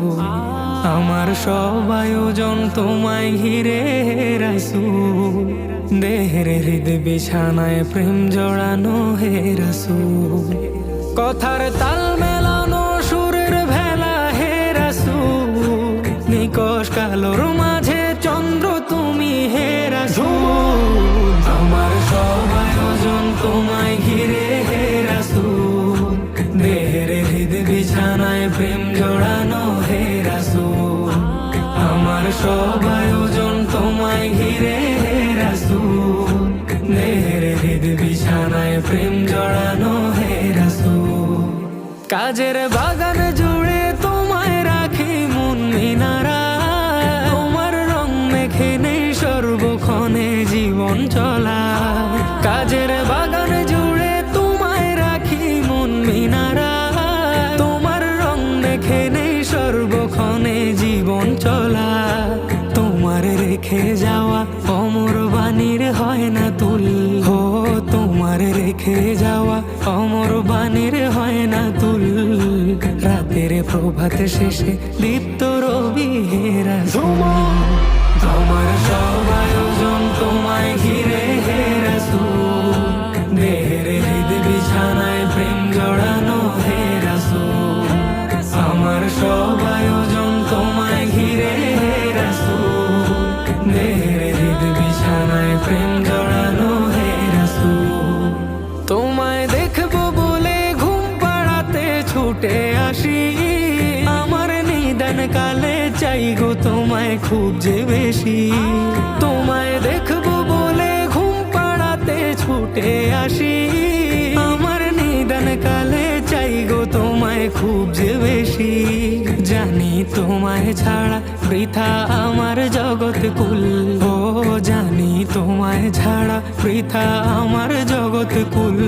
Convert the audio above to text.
রাসূল। আমার সব আয়োজন তোমায় ঘিরে হে রাসূল। দেহের হৃদ বিছানায় প্রেম জড়ানো হে রাসূল। কথার তাল মেলানো সুরের ভেলা হে রাসূল। নিকশ কালোর মাঝে চন্দ্র তুমি হে রাসূল। আমার সব আয়োজন তোমায় ঘিরে হে রাসূল। দেহের হৃদ বিছানায় প্রেম জড়ানো হে রাসূল। আমার সব আয়োজন তোমায় ঘিরে হে রাসূল। দেহের হৃদ বিছানায় প্রেম জড়ানো হে রাসূল। কাজের বাগান জুড়ে তোমায় রাখি মন মিনারা। তোমার রং মেখে নেই সর্বক্ষণে জীবন চলা। কাজের বাগান জুড়ে তোমায় রাখি মন মিনারা। তোমার রং মেখে নেই সর্বক্ষণে জীবন চলা। তোমার রেখে যাওয়া অমর বাণীর হয় না তুল। হো তোমার রেখে যাওয়া অমর বাণীর হয় না তুল। রাতের প্রভাত শেষে দীপ্ত রবি হে রাসূল। তোমার সব আয়োজন তোমায় ঘিরে হে রাসূল। দেহের হৃদ বিছানায় প্রেম জড়ানো হে রাসূল। আমার সব আয়োজন তোমায় ঘিরে হে রাসূল। দেহের হৃদ বিছানায় প্রেম জড়ানো হে রাসূল। তোমায় দেখবো বলে ঘুম পাড়াতে ছুটে আসি। আমার নিদান কালে চাই গো তোমায় খুব যে বেশি। তোমায় দেখবো বলে ঘুম পাড়াতে ছুটে আসি। আমার নিদান কালে চাই গো তোমায় খুব যে বেশি। জানি তোমায় ছাড়া বৃথা আমার জগৎ কুল। ও জানি তোমায় ছাড়া বৃথা আমার জগৎ কুল।